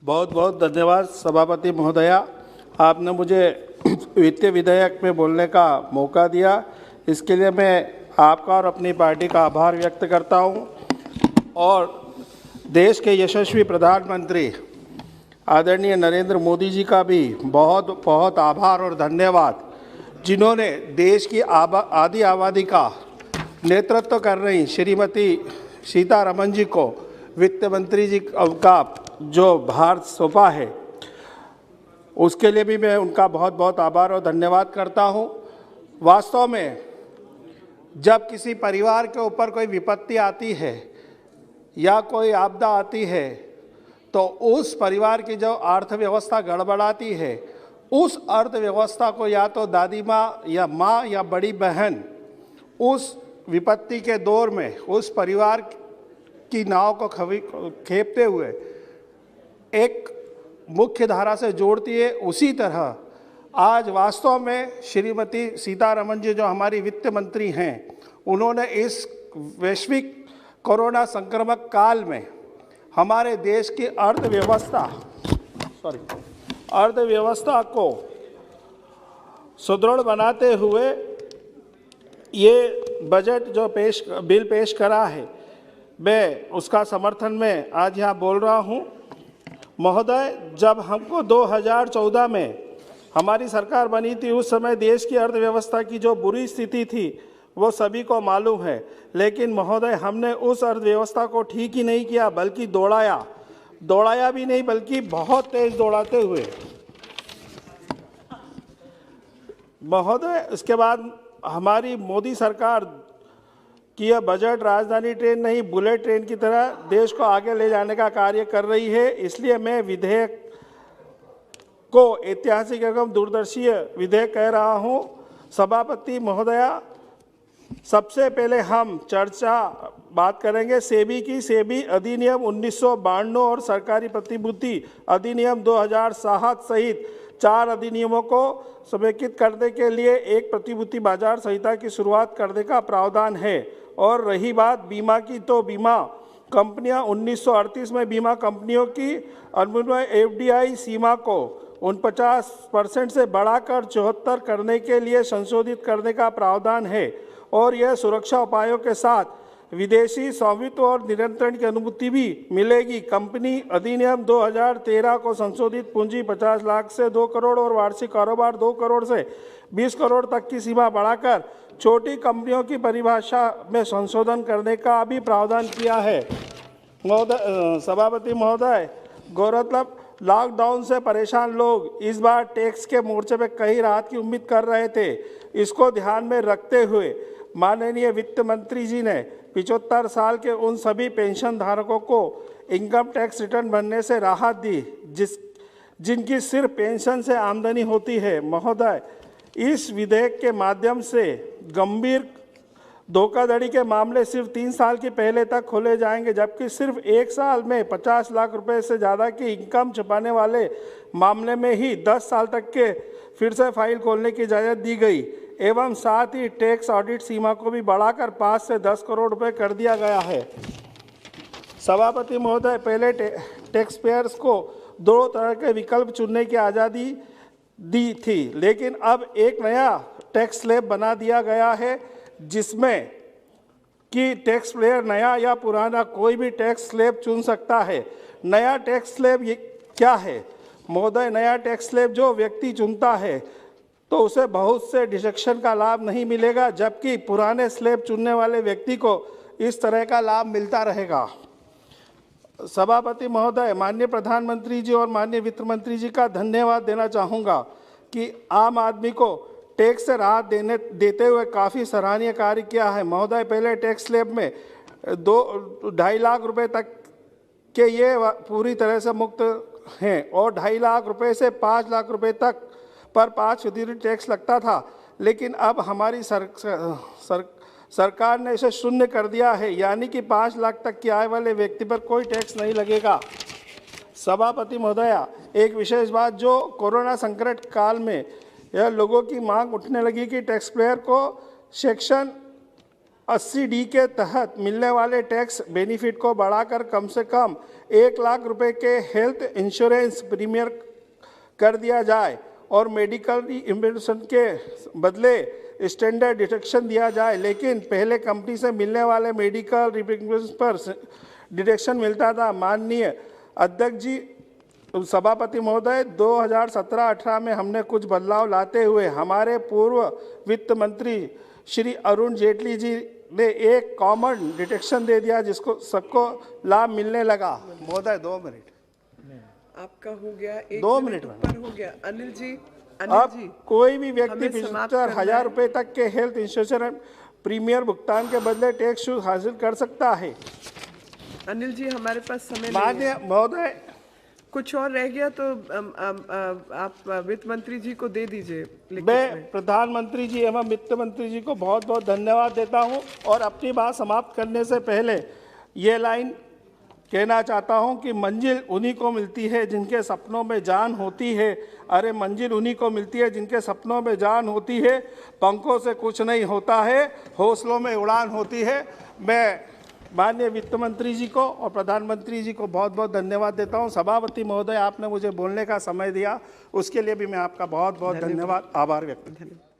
बहुत बहुत धन्यवाद सभापति महोदया, आपने मुझे वित्तीय विधेयक में बोलने का मौका दिया। इसके लिए मैं आपका और अपनी पार्टी का आभार व्यक्त करता हूं और देश के यशस्वी प्रधानमंत्री आदरणीय नरेंद्र मोदी जी का भी बहुत बहुत आभार और धन्यवाद, जिन्होंने देश की आधी आबादी का नेतृत्व कर रही श्रीमती सीतारमण जी को वित्त मंत्री जी का जो भार सौंपा है, उसके लिए भी मैं उनका बहुत बहुत आभार और धन्यवाद करता हूं। वास्तव में जब किसी परिवार के ऊपर कोई विपत्ति आती है या कोई आपदा आती है, तो उस परिवार की जो अर्थव्यवस्था गड़बड़ाती है, उस अर्थव्यवस्था को या तो दादी माँ या बड़ी बहन उस विपत्ति के दौर में उस परिवार की नाव को खेपते हुए एक मुख्य धारा से जोड़ती है। उसी तरह आज वास्तव में श्रीमती सीतारमण जी जो हमारी वित्त मंत्री हैं, उन्होंने इस वैश्विक कोरोना संक्रमण काल में हमारे देश की अर्थव्यवस्था को सुदृढ़ बनाते हुए ये बजट जो बिल पेश करा है, मैं उसका समर्थन में आज यहाँ बोल रहा हूँ। महोदय, जब हमको 2014 में हमारी सरकार बनी थी, उस समय देश की अर्थव्यवस्था की जो बुरी स्थिति थी वो सभी को मालूम है। लेकिन महोदय, हमने उस अर्थव्यवस्था को ठीक ही नहीं किया, बल्कि दौड़ाया भी नहीं, बल्कि बहुत तेज दौड़ाते हुए महोदय, इसके बाद हमारी मोदी सरकार कि यह बजट राजधानी ट्रेन नहीं, बुलेट ट्रेन की तरह देश को आगे ले जाने का कार्य कर रही है। इसलिए मैं विधेयक को ऐतिहासिक एवं दूरदर्शी विधेयक कह रहा हूं। सभापति महोदया, सबसे पहले हम बात करेंगे सेबी की। सेबी अधिनियम 1992 और सरकारी प्रतिभूति अधिनियम 2007 सहित 4 अधिनियमों को समेकित करने के लिए एक प्रतिभूति बाजार संहिता की शुरुआत करने का प्रावधान है। और रही बात बीमा की, तो बीमा कंपनियां 1938 में बीमा कंपनियों की अनुमन्वय एफडीआई सीमा को 49% से बढ़ाकर 74 करने के लिए संशोधित करने का प्रावधान है। और यह सुरक्षा उपायों के साथ विदेशी स्वामित्व और नियंत्रण की अनुमति भी मिलेगी। कंपनी अधिनियम 2013 को संशोधित पूंजी 50 लाख से 2 करोड़ और वार्षिक कारोबार 2 करोड़ से 20 करोड़ तक की सीमा बढ़ाकर छोटी कंपनियों की परिभाषा में संशोधन करने का भी प्रावधान किया है। सभापति महोदय, गौरतलब लॉकडाउन से परेशान लोग इस बार टैक्स के मोर्चे पर कई राहत की उम्मीद कर रहे थे। इसको ध्यान में रखते हुए माननीय वित्त मंत्री जी ने 75 साल के उन सभी पेंशन धारकों को इनकम टैक्स रिटर्न भरने से राहत दी जिनकी सिर्फ पेंशन से आमदनी होती है। महोदय, इस विधेयक के माध्यम से गंभीर धोखाधड़ी के मामले सिर्फ 3 साल की पहले तक खोले जाएंगे, जबकि सिर्फ 1 साल में 50 लाख रुपए से ज़्यादा की इनकम छुपाने वाले मामले में ही 10 साल तक के फिर से फाइल खोलने की इजाज़त दी गई। एवं साथ ही टैक्स ऑडिट सीमा को भी बढ़ाकर 5 से 10 करोड़ रुपए कर दिया गया है। सभापति महोदय, पहले टैक्स पेयर्स को 2 तरह के विकल्प चुनने की आज़ादी दी थी, लेकिन अब एक नया टैक्स स्लैब बना दिया गया है, जिसमें कि टैक्स पेयर नया या पुराना कोई भी टैक्स स्लैब चुन सकता है। नया टैक्स स्लैब ये क्या है महोदय? नया टैक्स स्लैब जो व्यक्ति चुनता है तो उसे बहुत से डिडक्शन का लाभ नहीं मिलेगा, जबकि पुराने स्लैब चुनने वाले व्यक्ति को इस तरह का लाभ मिलता रहेगा। सभापति महोदय, माननीय प्रधानमंत्री जी और माननीय वित्त मंत्री जी का धन्यवाद देना चाहूँगा कि आम आदमी को टैक्स से राहत देते हुए काफ़ी सराहनीय कार्य किया है। महोदय, पहले टैक्स स्लैब में 2.5 लाख रुपए तक के ये पूरी तरह से मुक्त हैं और 2.5 लाख रुपए से 5 लाख रुपए तक पर 5% टैक्स लगता था, लेकिन अब हमारी सरकार ने इसे शून्य कर दिया है, यानी कि 5 लाख तक की आय वाले व्यक्ति पर कोई टैक्स नहीं लगेगा। सभापति महोदया, एक विशेष बात, जो कोरोना संकट काल में यह लोगों की मांग उठने लगी कि टैक्स पेयर को सेक्शन 80D के तहत मिलने वाले टैक्स बेनिफिट को बढ़ाकर कम से कम 1 लाख रुपए के हेल्थ इंश्योरेंस प्रीमियर कर दिया जाए और मेडिकल इम्बेशन के बदले स्टैंडर्ड डिडक्शन दिया जाए। लेकिन पहले कंपनी से मिलने वाले मेडिकल रिप्रेजेंटेशन पर डिडक्शन मिलता था। माननीय अध्यक्ष जी, सभापति महोदय, 2017-18 में हमने कुछ बदलाव लाते हुए हमारे पूर्व वित्त मंत्री श्री अरुण जेटली जी ने एक कॉमन डिडक्शन दे दिया, जिसको सबको लाभ मिलने लगा। महोदय 2 मिनट आपका हो गया, 2 मिनट ऊपर हो गया। अनिल जी, अब कोई भी व्यक्ति हमें समाप्त 75,000 रुपए तक के हेल्थ इंश्योरेंस प्रीमियर भुगतान के बदले टैक्स छूट हासिल कर सकता है। अनिल जी, हमारे पास समय नहीं है। माननीय महोदय, कुछ और रह गया तो आप वित्त मंत्री जी को दे दीजिए। मैं प्रधानमंत्री जी एवं वित्त मंत्री जी को बहुत बहुत धन्यवाद देता हूं और अपनी बात समाप्त करने से पहले ये लाइन कहना चाहता हूं कि मंजिल उन्हीं को मिलती है जिनके सपनों में जान होती है। अरे मंजिल उन्हीं को मिलती है जिनके सपनों में जान होती है। पंखों से कुछ नहीं होता है, हौसलों में उड़ान होती है। मैं माननीय वित्त मंत्री जी को और प्रधानमंत्री जी को बहुत बहुत धन्यवाद देता हूं। सभापति महोदय, आपने मुझे बोलने का समय दिया, उसके लिए भी मैं आपका बहुत बहुत धन्यवाद, आभार व्यक्त करता हूं।